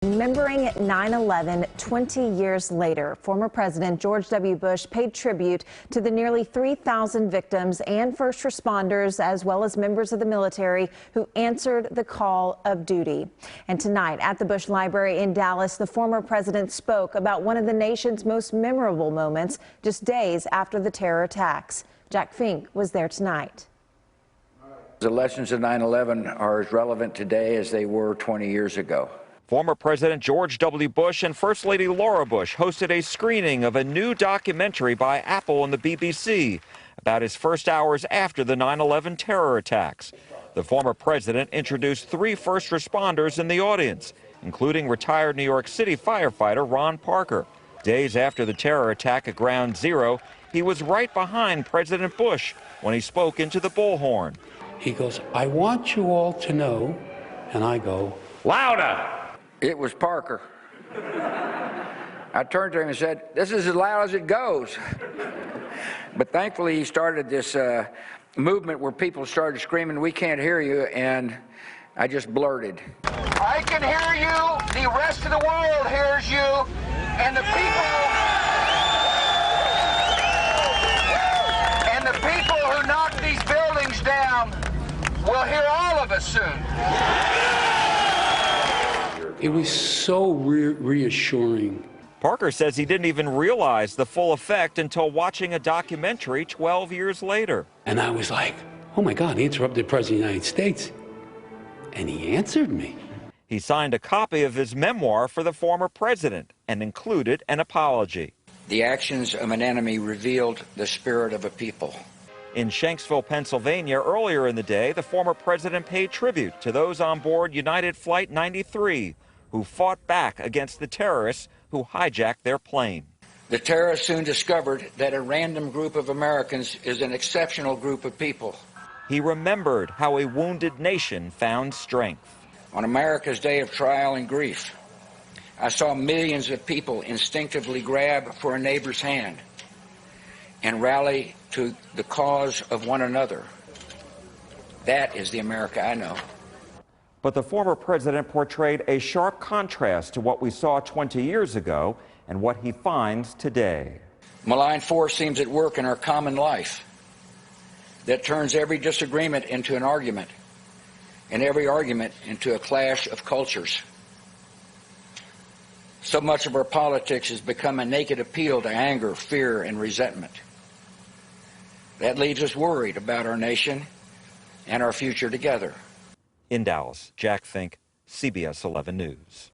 Remembering 9/11 20 years later, former President George W. Bush paid tribute to the nearly 3,000 victims and first responders, as well as members of the military who answered the call of duty. And tonight at the Bush Library in Dallas, the former president spoke about one of the nation's most memorable moments just days after the terror attacks. Jack Fink was there tonight. The lessons of 9/11 are as relevant today as they were 20 years ago. Former President George W. Bush and First Lady Laura Bush hosted a screening of a new documentary by Apple and the BBC about his first hours after the 9/11 terror attacks. The former president introduced 3 first responders in the audience, including retired New York City firefighter Ron Parker. Days after the terror attack at Ground Zero, he was right behind President Bush when he spoke into the bullhorn. He goes, "I want you all to know," and I go, "Louder!" It was Parker. I turned to him and said, "This is as loud as it goes." But thankfully, he started this movement where people started screaming, "We can't hear you," and I just blurted, "I can hear you, the rest of the world hears you, and the people who knock these buildings down will hear all of us soon." It was so reassuring. Parker says he didn't even realize the full effect until watching a documentary 12 years later. And I was like, oh my God, he interrupted the President of the United States. And he answered me. He signed a copy of his memoir for the former president and included an apology. The actions of an enemy revealed the spirit of a people. In Shanksville, Pennsylvania, earlier in the day, the former president paid tribute to those on board United Flight 93 who fought back against the terrorists who hijacked their plane. The terrorists soon discovered that a random group of Americans is an exceptional group of people. He remembered how a wounded nation found strength. On America's day of trial and grief, I saw millions of people instinctively grab for a neighbor's hand and rally to the cause of one another. That is the America I know. But the former president portrayed a sharp contrast to what we saw 20 years ago and what he finds today. Malign force seems at work in our common life that turns every disagreement into an argument and every argument into a clash of cultures. So much of our politics has become a naked appeal to anger, fear, and resentment. That leaves us worried about our nation and our future together. In Dallas, Jack Fink, CBS 11 News.